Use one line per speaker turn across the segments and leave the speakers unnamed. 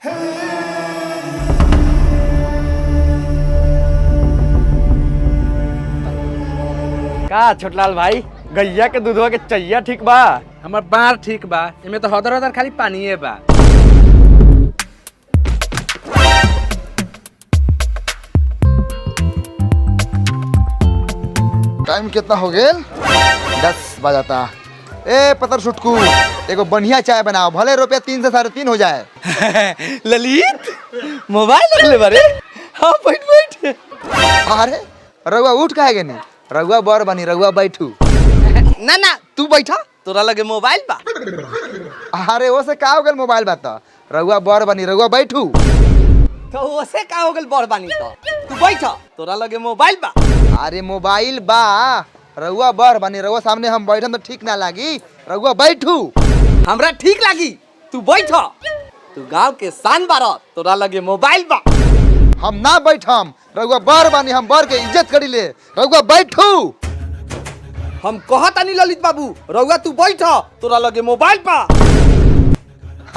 का छोटलाल भाई, गैया के दूधवा के चैया ठीक बा?
हमर बार ठीक बा, एमे तो हदर हदर खाली पानीये बा।
टाइम कितना हो गेल? 10 बजाता। ए पतर सुटकू, एगो बढ़िया चाय बनाओ, भले रुपया 3 से 3.5 हो जाए।
ललित, मोबाइल रख ले बारे। हाँ बैठ बैठ।
अरे रउआ उठ काहे गनी? रउआ बर बनी, रउआ बैठू।
ना ना तू बैठा, तोरा लगे मोबाइल बा।
अरे वो से का हो गेल मोबाइल बात? रउआ बर बनी, रउआ बैठू।
तो ओसे का हो गेल बड़ बानी तो? तू बैठा, तोरा लगे मोबाइल बा।
अरे मोबाइल बा, रउआ बर बनी, रउआ सामने हम बैठम तो ठीक ना लागी, रउआ बैठू।
हमरा ठीक लागी, तू बैठा। तू गांव के शान बारा, तोरा लगे मोबाइल बा।
हम ना बैठम, रउआ बर बनी, हम बर के इज्जत करी ले, रउआ बैठू।
हम कहता नहीं ललित बाबू, रउआ तू बैठा, तोरा लगे मोबाइल बा।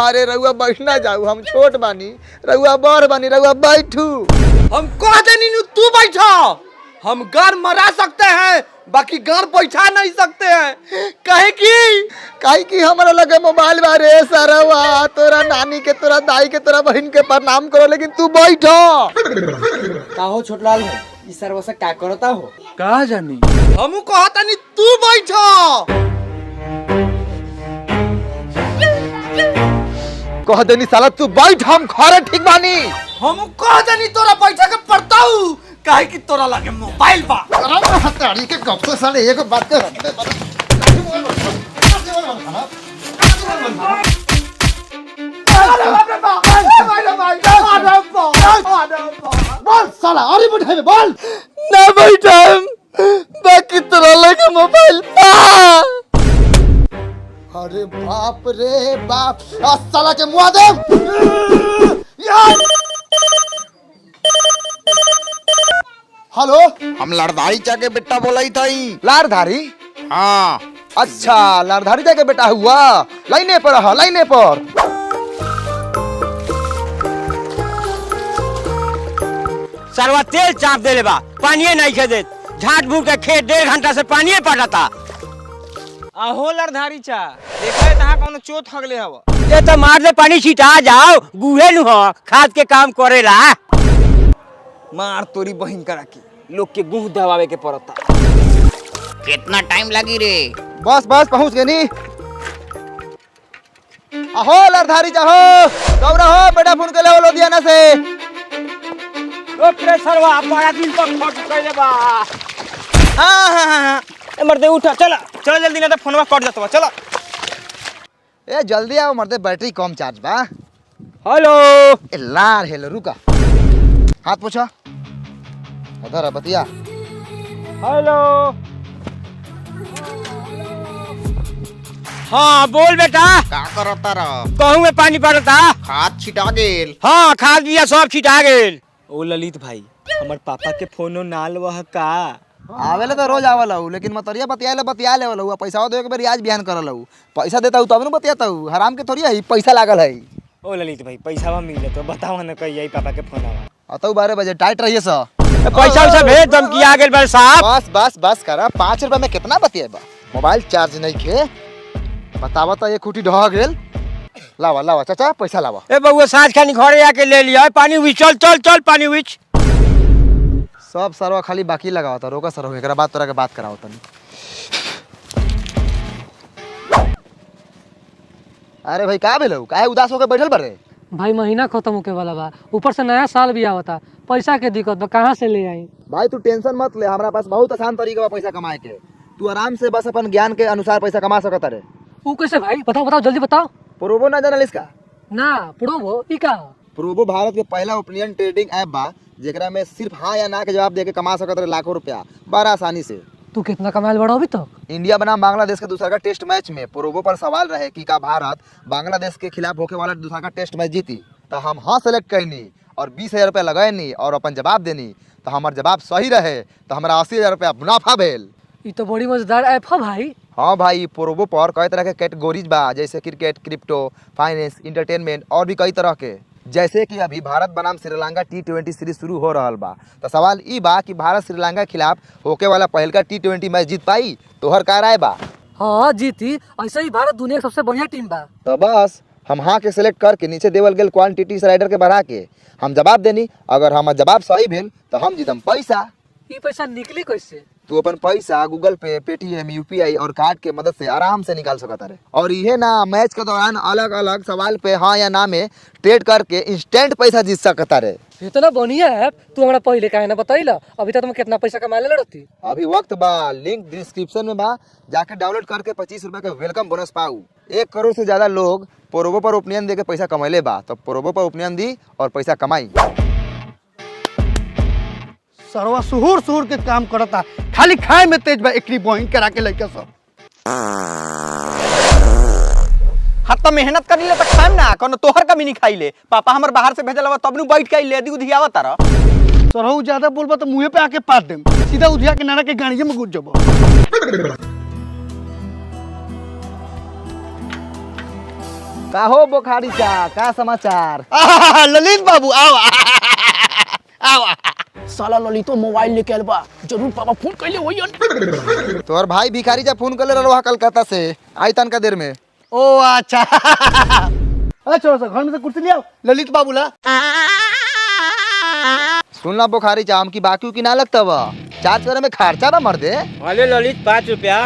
अरे रउआ बैठना जाऊ, हम छोट बानी, रउआ बर बनी, रउआ बैठू।
हम कहते नहीं तू बैठा। हम गार मरा सकते हैं, बाकी गार बैठा नहीं सकते हैं।
काहे की हमारा लगे मोबाइल बारे सरवा, तोरा नानी के, तोरा दाई के, तोरा बहन के प्रणाम करो, लेकिन तू बैठो।
का हो छोटलाल भाई, इस सर्व से क्या करता हो?
का जानी?
हमू कहता नहीं तू बैठा।
कह देनी साला तू बैठ, हम खरे ठीक बानी।
हमू कहता नहीं तोरा बैठा के पड़ता हूँ, काहे की तोरा लगे मोबाइल बा।
हताड़ी के गप तो साले एक बात कर। बोल साला, अरे बैठे में बोल।
ना बैठा, बाकी तोरा लगे मोबाइल बा।
अरे बाप रे बाप, साला के मुआ दे। हेलो,
हम लड़धारी चा के बेटा बोला ही था।
लारधारी?
हाँ
अच्छा, लारधारी जाके बेटा हुआ। लाइने पर रहा, लाइने पर।
सरवा तेल चाप देले बा, पानिये नहीं खे देत। झाट भूट के खेत 1.5 घंटा से पानिये पटाता।
आहो लड़धारी चा, देखा तहां कौनो चोट हगले हव।
ये तो मार दे पानी छिटा जाओ, गुहे नु हो, खाद के काम करेला।
मार तोरी बहिन करा के, लोग के गुह दबावे के पड़ता।
कितना टाइम लगी रे?
बस बस पहुंच गए नी। अहो लारधारी जाहो, दौड़ा हो, बेटा फोन के ले लुधियाना से।
ओ सरवा बड़ा दिन पर खट कइले बा।
हाँ, ए मर्दे उठा, चला चल जल्दी, ना तो फोनवा कट जातवा। चला
ए जल्दी आओ मर्दे, बैटरी कम चार्ज बा।
हेलो
ए लार हेलो, रुका, हाथ पूछा इधर बतिया।
हेलो। हाँ बोल बेटा।
का करता रह?
कहूँ में पानी पड़ता।
खाद छिटा गेल।
हाँ खाद बिया सब छिटा गेल।
ओ ललित भाई, हमर पापा के फोनो नाल वह का।
आवेले तो रोज आवेला हूँ, लेकिन मतरिया बतिया लेवल हूँ। पैसा दे के रियाज बिहान करल हूँ। पैसा देता हूँ तब न बतियाता हूँ, हराम के थोड़ी है, पैसा लागल है।
ओ ललित भाई, पैसा मिले तो बताओ ना, कहिए पापा के फोन आवा।
अतौ 12 बजे टाइट रहिए सा।
पैसा उसा भेज दम की आ गेल बड़ साहब।
बस बस बस करा, 5 रुपया में कितना बतिएबा? मोबाइल चार्ज नहीं खे, बतावा तो एक खुटी ढह गेल। लावा लावा चाचा, पैसा लावा।
ए बउआ साँझ खानी घरे आके ले लिया पानी हुई। चल चल चल पानी हुई।
सब सरवा खाली बाकी लगावा था, रोका सर एकरा बात तोरा के बात कराओ तनी। अरे भाई का भेलौ, काहे उदास होके बैठल बारे?
भाई महीना खत्म होके वाला बा, ऊपर से नया साल भी आवता, पैसा के दिक्कत बा, कहाँ से ले आई?
भाई तू टेंशन मत ले, हमारा पास बहुत आसान तरीका बा पैसा कमाए के। तू आराम से बस अपन ज्ञान के अनुसार पैसा कमा सकत रे।
वो कैसे भाई? बताओ बताओ जल्दी बताओ।
प्रोबो ना जानल इसका?
ना प्रोबो ई का?
प्रोबो भारत के पहला ओपिनियन ट्रेडिंग ऐप बा, जेकरा में सिर्फ हाँ या ना के जवाब दे के कमा सकत रहे लाखों रुपया बड़ा आसानी से।
तू कितना कमाल बड़ा अभी तक?
इंडिया बनाम बांग्लादेश के दूसरा का टेस्ट मैच में प्रोबो पर सवाल रहे कि का भारत बांग्लादेश के खिलाफ होके वाला दूसरा का टेस्ट मैच जीती, तो हम हाँ सेलेक्ट करनी और 20,000 रुपया लगैनी और अपन जवाब देनी, तो हमार जवाब सही रहे तो हमारा 80,000 रुपया मुनाफा भेल।
ये तो बड़ी मजेदार ऐप है भाई।
हाँ भाई, प्रोबो पर कई तरह के कैटेगोरीज बा, जैसे क्रिकेट, क्रिप्टो, फाइनेंस, इंटरटेनमेंट और भी कई तरह के। जैसे कि अभी भारत बनाम श्रीलंका T20 सीरीज शुरू हो रहा बा, तो सवाल ई बा कि भारत श्रीलंका के खिलाफ होके वाला पहलका T20 मैच जीत पाई, तोहर का राय बा?
हाँ जीती, ऐसे ही भारत दुनिया की सबसे बढ़िया टीम बा।
तो बस हम हाँ के सिलेक्ट करके नीचे देवल गेल क्वांटिटी स्लाइडर के बढ़ा के हम जवाब देनी। अगर हमार जवाब सही भेल तो हम जीतम पैसा।
ये पैसा निकली कैसे?
तू अपन पैसा गूगल पे, पेटीएम, यूपीआई और कार्ड के मदद से आराम से निकाल सकता है। और ये ना मैच के दौरान अलग अलग सवाल पे हाँ या ना में ट्रेड करके इंस्टेंट पैसा जीत सकता है।
इतना बढ़िया ऐप तू हमरा पहले काहे ना बतैला? अभी तक तुम कितना पैसा कमा ले रहती।
अभी वक्त बा, लिंक डिस्क्रिप्शन में बा, जाके डाउनलोड करके 25 रुपए का वेलकम बोनस पाऊ। 1 करोड़ से ज्यादा लोग पोरोबो पर ओपिनियन दे के पैसा कमैले बा, तो पोरोबो पर ओपिनियन दी और पैसा कमाई।
सरवा सुहूर के काम करता, खाली खाए में तेज बा। एकरी बहिन करा के लइका सब
हाँ तो मेहनत कर ले तो खाएम ना, कोनो तोहर कमी नहीं खाई ले। पापा हमर बाहर से भेजल तब नु बैठ के ले दी उधियावा तारा।
सरहु ज्यादा बोलबा तो मुंहे पे आके पात देम, सीधा उधिया के नाना के गाड़िए में घुस जबो।
का हो बोखारी चा, का समाचार?
ललित बाबू आओ आओ।
साला ललितो मोबाइल लेके आइल बा, जरूर पापा फोन कइले होयन।
तोहर भाई भिखारी जा फोन कर ले रहा कलकत्ता से, आई तनका देर में।
ओ अच्छा अच्छा, घर में से कुर्सी ले आओ, ललित बाबू ला।
सुनना बोखारी चा, हम की बाकी की ना लगता बा, चार्ज करे में खर्चा ना मर दे।
अरे ललित 5 रुपया,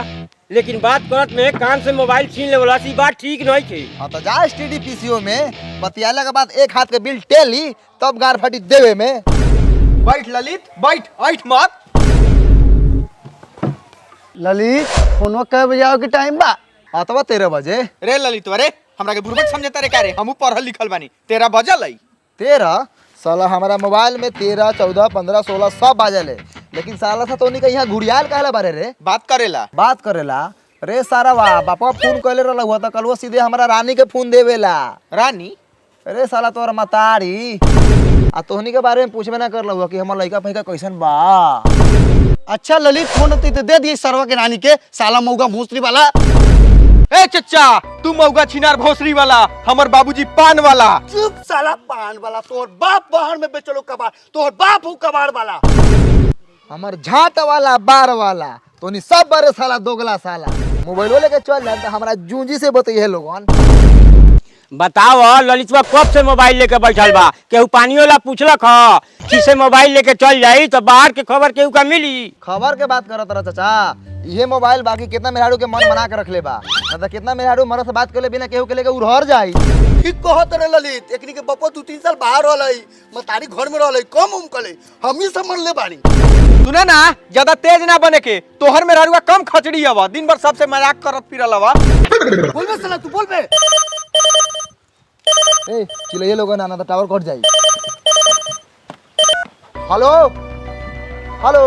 लेकिन बात करत में कान से मोबाइल छीन ले वाला सी बात ठीक नहीं थी।
हाँ तो जा STD PCO में बतियाला के बाद एक हाथ के बिल टेली, तब गार फटी देवे में।
बैठ ललित बैठ, ऐठ मत।
ललित फोनवा कब बजे आओ के टाइम बा?
हाँ तो 13 बजे।
रे ललित अरे हमरा के बुरबक समझता रे का रे? हमहू पढ़ल लिखल बानी, 13 बजल है।
13? साला हमारा मोबाइल में 13, 14, 15, 16 सब बाजल है, लेकिन साला सा तो नहीं यहाँ घुड़ियाल कहला बारे रे
बात करेला।
बात करेला रे सारा वाह। बापा फोन कहले रहा हुआ था कल, वो सीधे हमारा रानी के फोन देवेला।
रानी?
अरे साला तोर मतारी आ तोहनी के बारे में पूछबे ना कर हुआ कि हमार लड़का फैका कैसन बा।
अच्छा ललित फोन होती तो दे दिए सरवा के रानी के, साला मौगा भोसरी वाला।
ए चच्चा, तू मौगा छिनार भोसरी वाला, हमर बाबूजी पान वाला।
चुप साला पान वाला, तोर बाप बाहर में बेचलो कबाड़, तोर बाप हूँ कबाड़ वाला।
हमार झाट वाला, बार वाला, तोनी सब बारे साला दोगला साला। मोबाइल लेके चल जाए तो हमारा जूंजी से बताइए लोगन।
बताओ ललितवा कब से मोबाइल लेके बैठल बा? केहू पानी वाला पूछलक ह किसे मोबाइल लेके चल जाई तो बाहर के खबर केहू का मिली?
खबर के बात करत रहा चाचा, ये मोबाइल बाकी कितना मेहरारू के मन बना के रख ले बा, मतलब कितना मेहरारू मरद से बात कर ले बिना केहू के लेके उड़हर जाई।
ठीक कहत रे ललित, एकनी के बप्पा 2-3 साल बाहर रहलै, मतारी घर में रहलै, कम उम कले, हम ही समझ ले बानी।
सुने ना, ज्यादा तेज ना बने के, तोहर में ररुआ कम खचड़ी हवा, दिन भर सबसे मजाक करत फिरल हवा।
बोल बे साला, तू बोल बे।
ए चिल्लाइए लोगन, आना तो टावर कट जाई। हेलो हेलो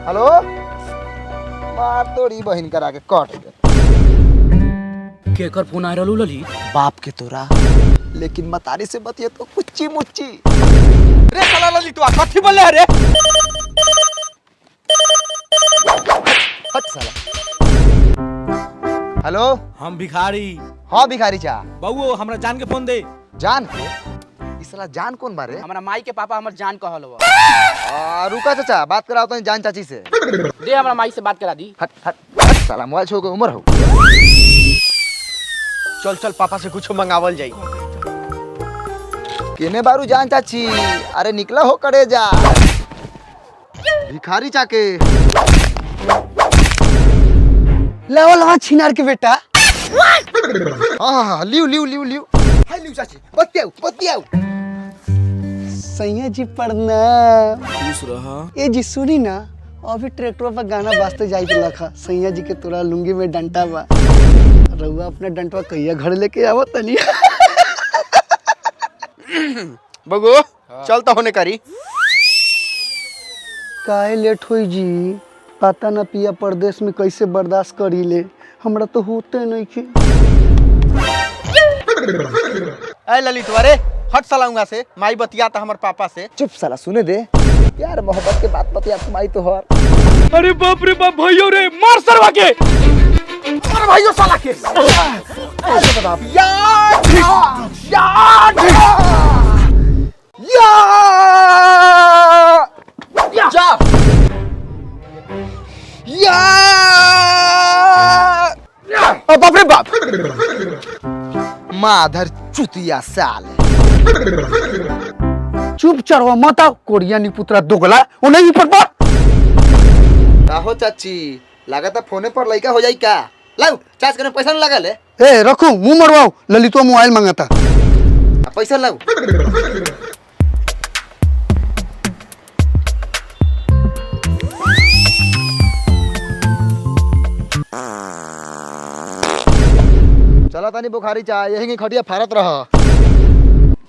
हेलो, मार तोड़ी बहिन करा के कट दे।
केकर फोन आ रहलू ललित?
बाप के तोरा, लेकिन मतारी से बतिए तो कुच्ची मुच्ची।
रे साला ललितवा कथी बोले रे?
हट साला। हेलो,
हम भिखारी।
हाँ भिखारी चा।
बउओ हमरा जान के फोन दे।
जान के? इस साला जान कौन बारे?
हमरा माई के पापा हमर जान कहल बा।
रुका चाचा, बात कराओ तो जान चाची से।
दे हमरा माई से बात करा दी।
हट हट हट साला, मोबाइल छो के उम्र हो।
चल चल पापा से कुछ मंगावल जाई।
केने बारू जान चाची? अरे निकला हो करे जा भिखारी चाके।
लेवल वहाँ छिनार के बेटा।
हाँ हाँ लियो लियो लियो लियो। हाय लियो चाची, बतियाओ बतियाओ।
सैया जी प्रणाम।
खुश रहा।
ए जी सुनी ना, अभी ट्रैक्टर पर गाना बाजते जाई तो लखा, सैया जी के तोरा लुंगी में डंटा बा, रउआ अपना डंटवा कहिया घर लेके आवो तनी।
बगो चल तो होने करी।
काहे लेट हुई जी? पता ना पिया परदेश में कैसे बर्दाश्त करी ले, हमरा तो होते नहीं की।
ए ललित अरे हट साला से, माई बतिया था हमर पापा से।
चुप साला, सुने दे यार, मोहब्बत के बात बतिया तुम्हारी तो हर।
अरे बाप रे बाप, भाइयों रे मार सरवा के।
अरे भाइयों साला के।
यार
बाप रे बाप।
माधर चुतिया साले।
चुप चढ़वा मत आओ कोरिया नी पुत्रा दोगला ओ नहीं पर बाप।
हो चाची लगा था फोने पर लड़का हो जाई का। लाओ चार्ज करने पैसा नहीं लगा ले।
ए रखो मुंह मरवाओ ललितवा मोबाइल मांगता।
पैसा लाओ। चला तानी बुखारी चाय यही खटिया फारत रहा।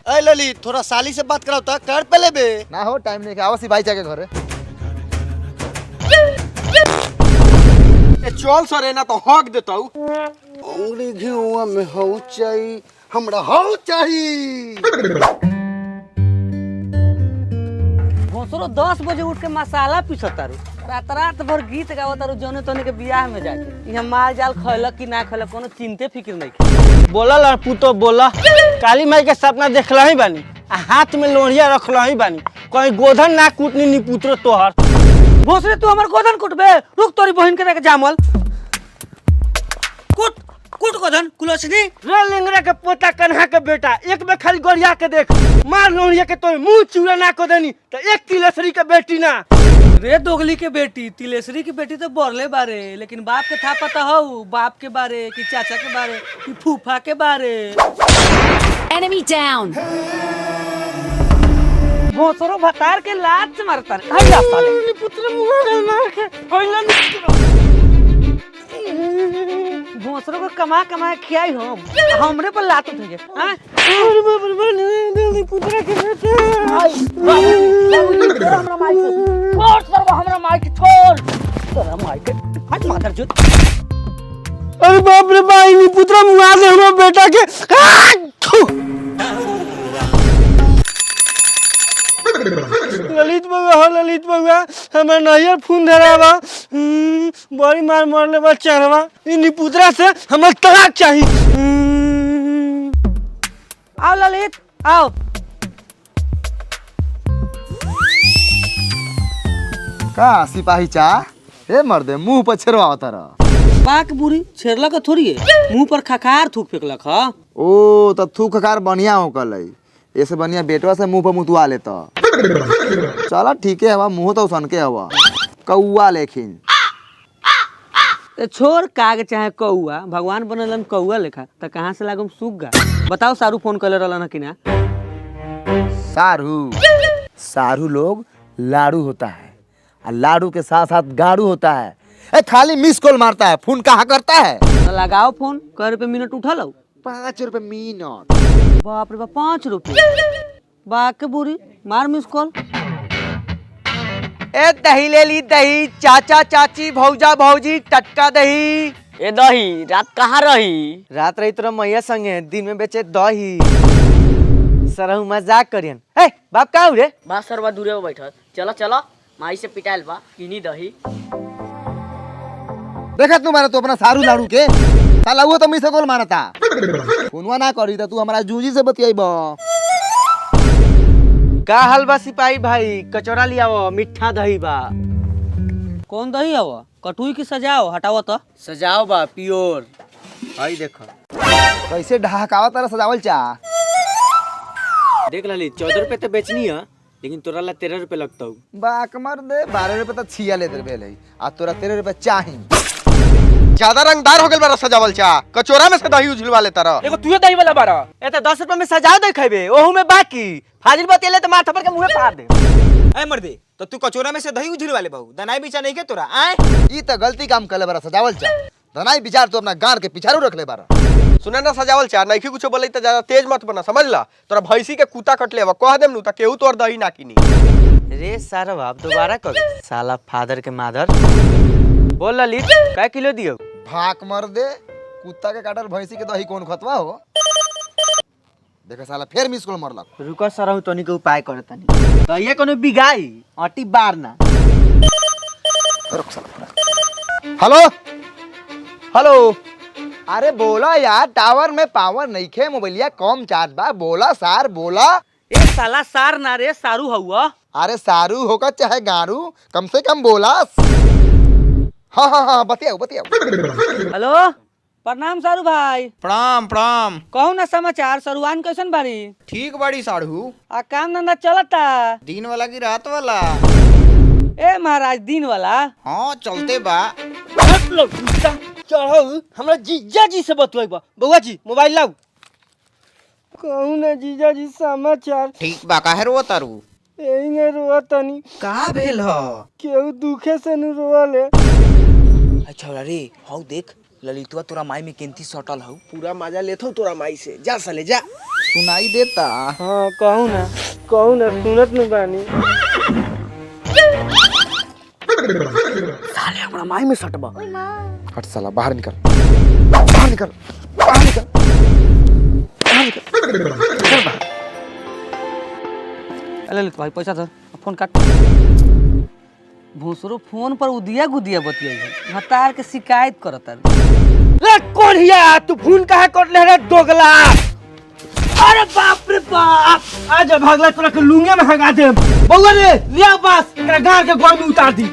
ए ललित थोड़ा साली से बात कराओ ता कर पहले बे।
ना हो टाइम नहीं आवासी भाई के घरे।
ए चल सरे ना तो हक देतौ।
अंगुरी घिउआ में हौ चाही हमरा हौ चाही।
भोसरो 10 बजे उठ के मसाला पीसता रू रात भर गीत गावता रू जौने तोने के बियाह में जाके यहाँ माल जाल खैलक कि ना खैलक कोनो चिंते फिक्र नहीं।
बोला लड़पू तो बोला काली माई के सपना देखला ही बानी आ हाथ में लोहिया रखला ही बानी कहीं गोधन ना कूटनी नी पुत्र तोहर।
भोसरे तू हमर गोधन कुटबे रुक तोरी बहन के जाके जामल कुट कुट गोधन कुलसनी
रे लिंगरे के पोता कन्हा के बेटा एक में खाली गोरिया के देख मार लोहिया के तोर मुंह चूड़ा ना को देनी तो एक तिलेसरी के बेटी ना।
रे दोगली के बेटी तिलेसरी की बेटी तो बोरले बारे लेकिन बाप के था पता हो बाप के बारे कि चाचा के बारे कि फूफा के बारे।
Enemy down.
भोसरो भतार के लात से मारता रे हल्ला साले पुत्र मुंह मार के हल्ला भोसरो को कमा कमा खियाई हमरे पर लात उठ गए हां अरे बाप रे पुत्र के बेटे
तेरा हमरा माई के छोड़ सरवा हमरा माई के छोड़ तेरा माई के हट मादर चोद।
अरे बाप रे भाई नी पुत्र मुआ दे हमरा बेटा के। ललित बउआ हमें नैयर फोन धरावा बड़ी मार मरले बा चरवा इन पुत्रा से हमें तलाक चाहिए।
आओ ललित आओ।
का सिपाही चा हे मर्दे मुंह पर छेरवा तारा।
बाक बुरी छेरला का थोड़ी है मुंह पर खखार थूक फेंकलक ह।
ओ तो थूक खकार बढ़िया हो कल ऐसे बढ़िया बेटवा से मुंह पर मुतवा लेता। चला ठीक है हवा मुंह तो सन के हवा कौआ लेकिन
तो छोड़ काग चाहे कौआ भगवान बनलन कौआ लेखा तो कहाँ से लागम सुग्गा। बताओ सारू फोन कर रहलन कि ना।
सारू लोग लाड़ू होता है और लाड़ू के साथ साथ गाड़ू होता है। ए खाली मिस कॉल मारता है फोन कहाँ करता है।
तो लगाओ फोन कै रुपए मिनट उठा लो
5 रुपए मिनट।
बाप रे बाप 5 रुपए बाक बुरी मार मिस कॉल।
ए दही ले ली दही चाचा चाची भौजा भौजी टटका दही।
ए दही रात कहाँ रही?
रात रही तोरा मैया संगे दिन में बेचे दही। सरहु मजाक करियन। ए बाप का रे
बा सरवा दूरे हो बैठल चलो चलो माई से पिटाइल बा किनी दही।
देखा तू मारा तो अपना सारू लाड़ू के साला वो तो मिस कॉल मारा था फोनवा ना करी तो तू हमारा जूजी से बतियाइबा।
का हाल बा सिपाही भाई कचौड़ा लियाओ मीठा दही बा।
कौन दही है वो कटुई की सजाओ हटाओ तो
सजाओ बा प्योर। आई देखो
कैसे ढहकावा तारा सजावल चा।
देख ललित 14 रुपए तो बेचनी है लेकिन तोरा ला 13 रुपए लगता हूँ।
बाक मर दे 12 रुपए तो छिया ले दे बेले आ तोरा 13 रुपए चाही।
ज्यादा रंगदार हो गेल बारा सजावल चा कचौड़ा में से दही उझलवा ले तारा।
एगो तू दही वाला बारा
ए त 10 रुपए में सजा दे खइबे ओहू में बाकी फाजिल बतेले त माथा पर के मुंह पार दे।
ए मर्दे तो तू कचोरा में से दही उझल वाले बहु दनाई बिचा नहीं के तोरा आए
ई त गलती काम करले बारा सजावल चा धनाई विचार तो अपना गार के पिछारू रख ले बारा।
सुने ना सजावल चा नहीं कुछ बोले त ज्यादा तेज मत बना समझ ला तोरा भैंसी के कुत्ता कट लेवा कह देम नु त केहू तोर दही ना किनी। रे सारा बाप दोबारा कर साला फादर के मादर। बोल ललित काय किलो दियो।
भाक मर दे कुत्ता के काटल भैंसी के दही कौन खतवा हो। देखा साला फिर मिस कॉल मरलक।
रुको सरहु तनी के उपाय करतनी त ये कोनो बिगाई अटी बार ना।
हेलो हेलो अरे बोला यार, टावर में पावर नहीं खे, मोबाइलिया कम चार्ज बा। बोला सार बोला।
ए साला सार ना रे सारू हुआ।
अरे सारू होगा चाहे गारू, कम से कम बोला। हाँ बतियाओ बतियाओ।
हेलो प्रणाम सारू भाई।
प्रणाम प्रणाम।
कहू ना समाचार, सरुआन कैसन बारी?
ठीक बाड़ी साढ़ू।
आ काम धंधा चलता?
दिन वाला की रात वाला?
ए महाराज दिन वाला।
हाँ चलते बा।
चढ़ो हमरा जीजा जी से बतवाइबा। बउआ जी मोबाइल लाओ। कहू ना जीजा जी समाचार।
ठीक बा, काहे रो तारू?
एही में रोआ तनी।
का भेल ह?
केहू दुखे से न रोले।
अच्छा रे हौ देख, ललितवा तोरा माई में केंती सटल हौ।
पूरा मजा लेथो तोरा माई से। जा साले जा।
सुनाई देता।
हाँ कहू ना सुनत न बानी। साले हमरा माई में सटबा।
हट साला, बाहर निकल बाहर निकल बाहर निकल बाहर निकल।
ललित भाई पैसा धर, फोन काट। भूसरो फोन पर उदिया गुदिया बतियाई हतार के शिकायत करता।
रे कोढ़िया तू फोन काहे कट ले रे दोगला। अरे बाप रे बाप, आज भागला तोरा के लुंगे में हगा दे। बउआ रे लिया बस, एकरा गांव के गोड़ में उतार दी।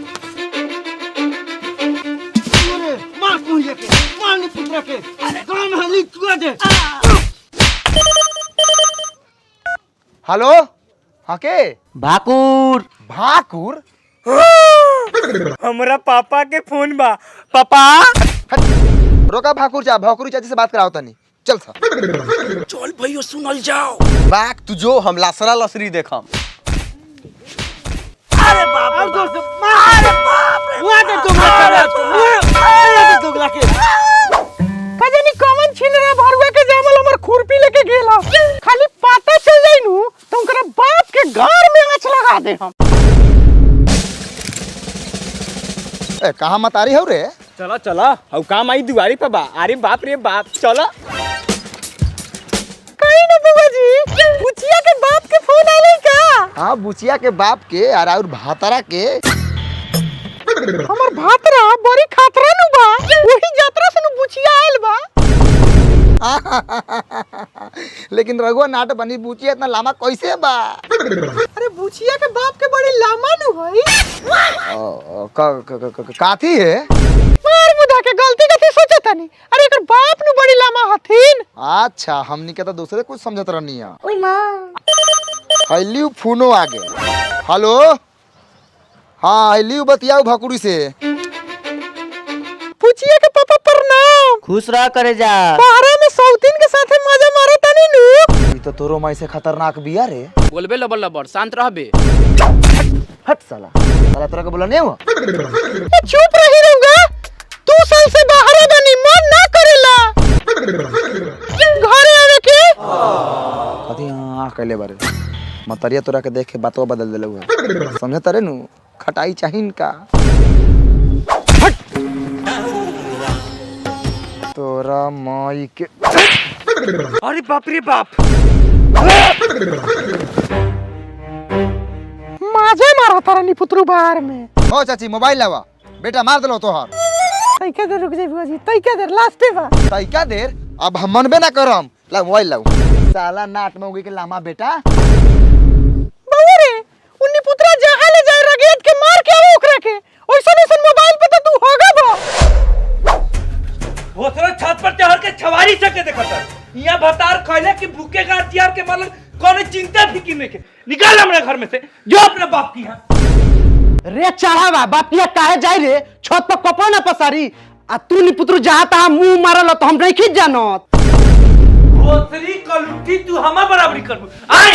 अरे मार कोढ़िया के, मार नी पुत्रा के। अरे गांव में हली चुआ दे।
हेलो, हाँ के?
भाकुर।
भाकुर?
हमरा पापा के फोन बा। पापा
रोका भाकुर चा, भाकुरी चाची से बात कराओ तनी। चल सा।
चल भैया सुनल जाओ।
बाक तू जो हम लासरा लसरी देखम।
अरे बाप रे अरे बाप रे वहां के तुम अरे दोगला के कजनी कौन छीन रे भरुआ के जामल हमर खुरपी लेके गेला। खाली पता चल जाई नु तो उनकर बाप के गार में आंच लगा दे हम।
ए कहां मत आ रही हो रे?
चला चला हौ काम आई दुआरी पे बा। अरे बाप रे बाप चला। कहीं ना बुआ जी, बुचिया के बाप के फोन आले का?
हाँ बुचिया के बाप के और भातारा के।
हमर भातरा बड़ी खातरा नु बा, वही यात्रा से नु बुचिया आइल बा।
लेकिन रघुआ नाट बनी, बुचिया इतना लामा कैसे बा?
अरे बुचिया के बाप के बड़ी लामा नु हई।
काथी है?
मार मुदा के गलती कथी सोचता नहीं। अरे एकर बाप नु बड़ी लामा हथिन।
अच्छा हमनी के तो दूसरे कुछ समझत रहनी है। ओए मां हलियो फोनो आ गए। हेलो हाँ हलियो बतियाओ भाकुरी से।
बुचिया के पापा प्रणाम।
खुश रह करे जा।
बाहर में सौतीन के साथे मजा मारत तनी नु।
ई तो तोरो माई से खतरनाक बिया रे।
बोलबे लबर लबर, शांत रहबे।
हट साला, साला तोरा के बोला नहीं हुआ?
चुप रही रहूंगा। 2 साल से बाहर बनी, मन ना करेला घरे आवे के।
कथी हां कहले बारे मतरिया तोरा के देख के बातवा बदल देले हुआ। समझे तारे नु खटाई चाहिन का। तोरा माई के।
अरे बाप रे बाप, माजे मारा तारा नी पुत्रु बाहर में।
ओ चाची मोबाइल लावा, बेटा मार देलो तोहर।
तैका देर रुक जाई बुआ जी, तैका देर लास्टे बा।
तैका देर अब हम मनबे ना करम। ला मोबाइल लाओ। साला नाट में उगी के लामा बेटा।
बउआ रे उन्नी पुत्रा जहां ले जाए रगेत के मार के आओ ओकरा के। ओइसन ओइसन मोबाइल पे तो तू होगा बा।
भोसरो छत पर चढ़ के छवारी सके देखत। यहाँ भतार खैले कि भूखे का हथियार के मतलब कौन चिंता फिक्र नहीं के। निकाल हमरा घर में से, जो अपने बाप की यहाँ।
रे चढ़ावा बापिया काहे जाई रे, छत पर कपड़ा ना पसारी। आ तू नी पुत्रु जहां तहां मुंह मारल तो हम नहीं खींच जानत।
भोसरी कलुठी तू हमा बराबरी करबू। आए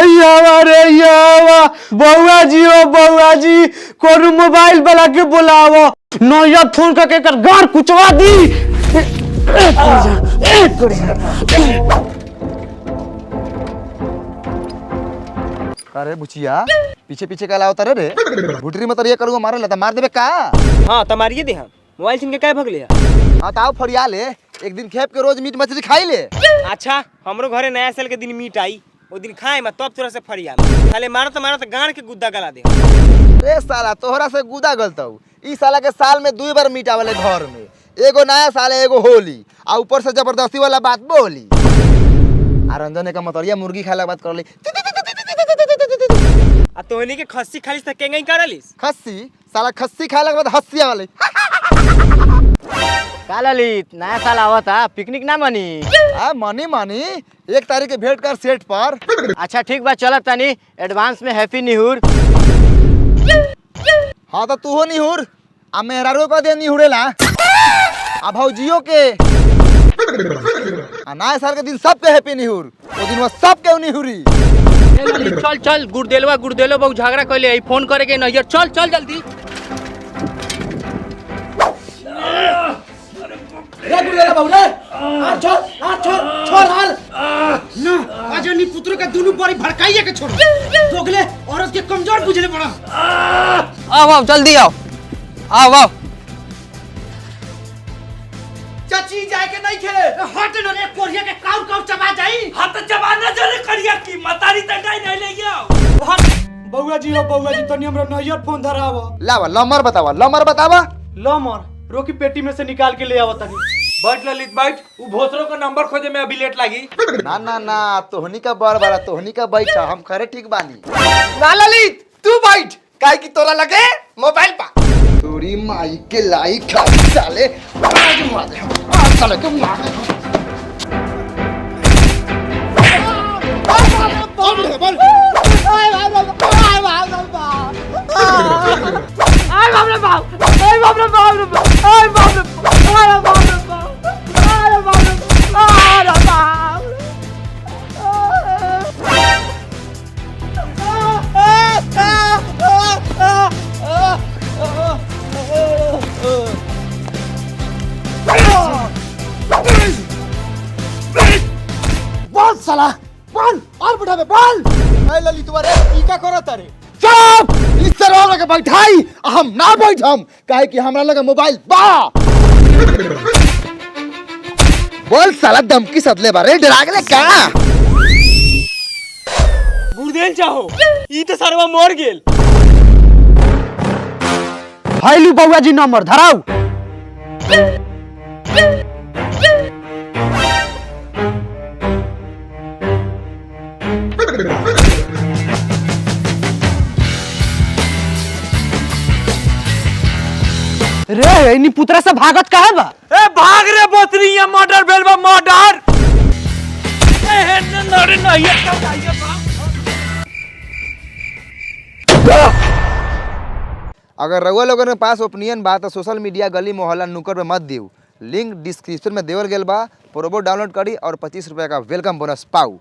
यावा रे यावा, बउआ जी ओ बउआ जी, कोनो मोबाइल वाला के बुलावो। नया फोन करके कर गार कुचवा दी।
अरे बुचिया पीछे पीछे का लाओ तारे रे। भुटरी में तरिया करूंगा मारे लता मार देबे का।
हाँ त मारिए दे। हम मोबाइल छीन के काहे भगले?
हां ताऊ फरिया ले, एक दिन खेप के रोज मीट मछली खाई ले।
अच्छा हमरो घरे नया साल के दिन मीट आई, ओ दिन खाए मैं तब तोरा से फरिया। साले मारत गाड़ के गुद्दा गला दे।
रे साला तोहरा से गुदा गलतौ। ई साला के साल में 2 बार मीट आवेले घर में। एगो नया साल है, एगो होली, आ ऊपर से जबरदस्ती वाला बात बोली। आ रंजन का मतरिया मुर्गी खाए बात कर ली।
आ तोहनी के खस्सी खाली से केंगई करलिस
खस्सी साला खस्सी खाए के बाद हंसिया वाले।
का ललित नया साल आवता पिकनिक ना मनी?
आ मनी मनी 1 तारीख के भेंट कर सेट पर।
अच्छा ठीक बा चलत तनी एडवांस में हैप्पी न्यू ईयर।
हाँ तो तू हो निहुर, आ मेहरारू को दे निहुरेला, आ भौजियो के, आ नया साल के दिन सबके हैप्पी निहुर, ओ दिन सबके निहुरी।
चल चल गुड़देलवा बहुत झगड़ा कैले है, फोन करे के नहीं। चल चल जल्दी।
रे गुड़ेला बाबू रे, आ छोड़ हाल ना। आज नी पुत्र का दोनों बड़ी भड़काइए के छोड़ दोगले औरत के कमजोर बुझले पड़ा।
आओ जल्दी आओ।
चाची जाए के नहीं खेले हट न रे, कोरिया के काउ चबा जाई।
हाथ जमाना जरे करिया की मतारी तंडाई नहीं ले गया।
बउआ जी तनी हमरा नैयर फोन धरावा।
लावा लमर बतावा।
लमर रोकी पेटी में से निकाल के ले आवा तनी।
बैठ ललित बैठ, वो भोसरो का नंबर खोजे में अभी लेट लगी।
ना तोहनी का बड़ बड़ा, तोहनी का बैठा, हम खरे ठीक बानी।
ना ललित तू बैठ, काहे की तोरा लगे मोबाइल पा।
तोरी माई के लाई खाई साले, आज मारे, आज साले के मारे।
बोल साला बोल, और बढ़ावे बोल।
ए ललित तुम्हारे
ई का करत रे?
चुप, इस तरह लगे बैठाई, हम ना बैठम, काहे कि हमरा लगे मोबाइल बा। बोल साला धमकी सदले बारे, डरा गेले का?
गुड़देल चाहो ई तो सरवा मर गेल।
हाइलू बउआ जी नंबर धराऊ। रे इनी पुत्रा से भागत काहे बा?
ए भाग रे बोतरिया, मर्डर भेल बा मर्डर। ए नरे नहीं है
अगर रउआ लोगन के पास ओपिनियन बा तो सोशल मीडिया गली मोहल्ला नुक्कड़ पे मत दियो। लिंक डिस्क्रिप्शन में देवल गेल बा, प्रोमो डाउनलोड करी और 25 रुपया का वेलकम बोनस पाऊ।